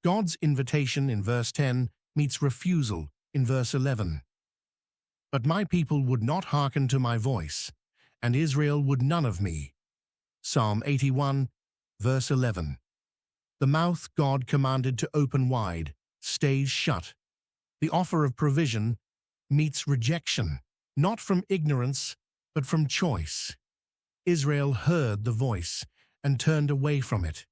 God's invitation in verse 10 meets refusal in verse 11. But my people would not hearken to my voice, and Israel would none of me. Psalm 81, verse 11. The mouth God commanded to open wide stays shut. The offer of provision meets rejection, not from ignorance, but from choice. Israel heard the voice and turned away from it.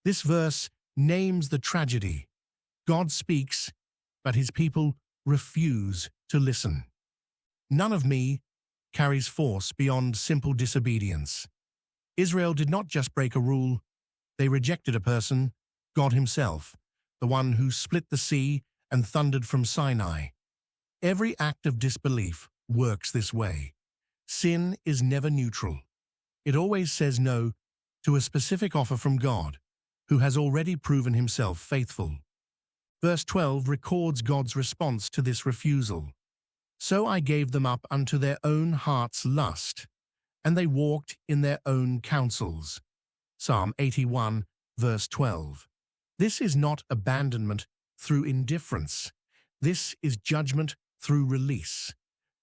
This verse names the tragedy. God speaks, but his people refuse to listen. None of me carries force beyond simple disobedience. Israel did not just break a rule, they rejected a person, God himself, the one who split the sea and thundered from Sinai. Every act of disbelief works this way. Sin is never neutral. It always says no to a specific offer from God, who has already proven himself faithful. Verse 12 records God's response to this refusal. So I gave them up unto their own heart's lust, and they walked in their own counsels. Psalm 81, verse 12. This is not abandonment through indifference. This is judgment through release.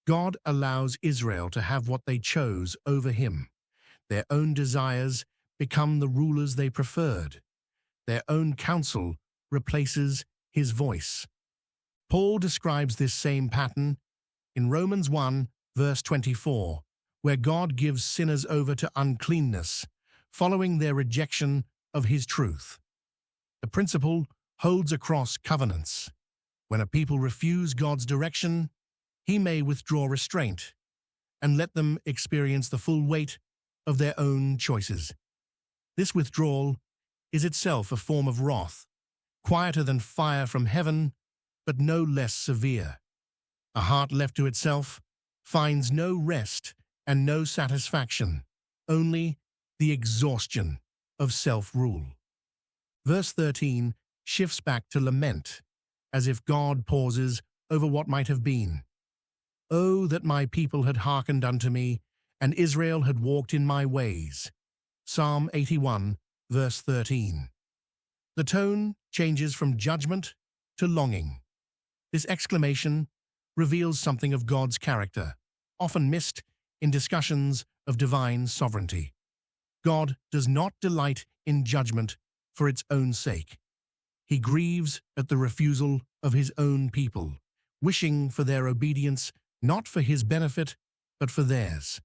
God allows Israel to have what they chose over him. Their own desires become the rulers they preferred. Their own counsel replaces his voice. Paul describes this same pattern in Romans 1, verse 24, where God gives sinners over to uncleanness, following their rejection of his truth. The principle holds across covenants. When a people refuse God's direction, he may withdraw restraint and let them experience the full weight of their own choices. This withdrawal is itself a form of wrath, quieter than fire from heaven, but no less severe. A heart left to itself finds no rest and no satisfaction, only the exhaustion of self-rule. Verse 13 shifts back to lament, as if God pauses over what might have been. Oh, that my people had hearkened unto me, and Israel had walked in my ways. Psalm 81, verse 13. The tone changes from judgment to longing. This exclamation reveals something of God's character, often missed in discussions of divine sovereignty. God does not delight in judgment for its own sake. He grieves at the refusal of his own people, wishing for their obedience not for his benefit, but for theirs.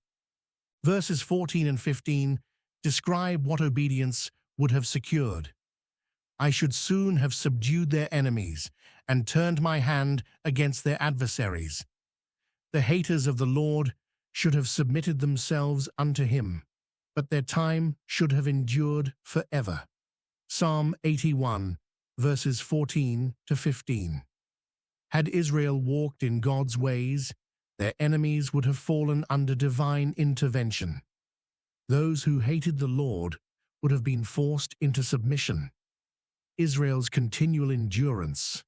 Verses 14 and 15 describe what obedience would have secured. I should soon have subdued their enemies and turned my hand against their adversaries. The haters of the Lord should have submitted themselves unto him, but their time should have endured forever. Psalm 81, verses 14 to 15. Had Israel walked in God's ways, their enemies would have fallen under divine intervention. Those who hated the Lord would have been forced into submission. Israel's continual endurance,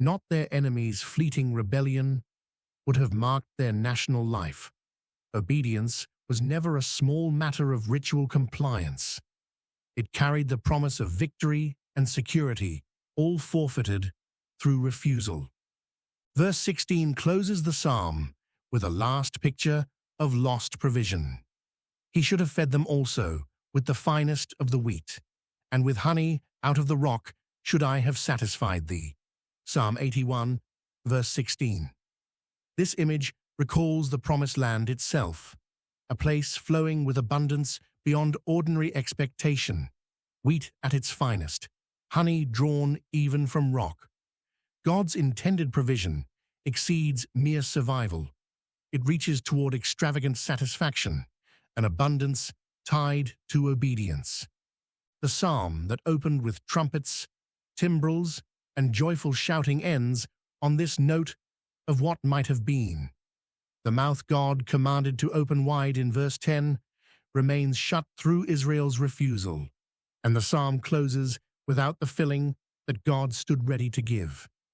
not their enemies' fleeting rebellion, would have marked their national life. Obedience was never a small matter of ritual compliance. It carried the promise of victory and security, all forfeited through refusal. Verse 16 closes the psalm with a last picture of lost provision. He should have fed them also with the finest of the wheat, and with honey out of the rock should I have satisfied thee. Psalm 81, verse 16. This image recalls the promised land itself, a place flowing with abundance beyond ordinary expectation, wheat at its finest, honey drawn even from rock. God's intended provision exceeds mere survival. It reaches toward extravagant satisfaction, an abundance tied to obedience. The psalm that opened with trumpets, timbrels, and joyful shouting ends on this note of what might have been. The mouth God commanded to open wide in verse 10 remains shut through Israel's refusal, and the psalm closes without the filling that God stood ready to give.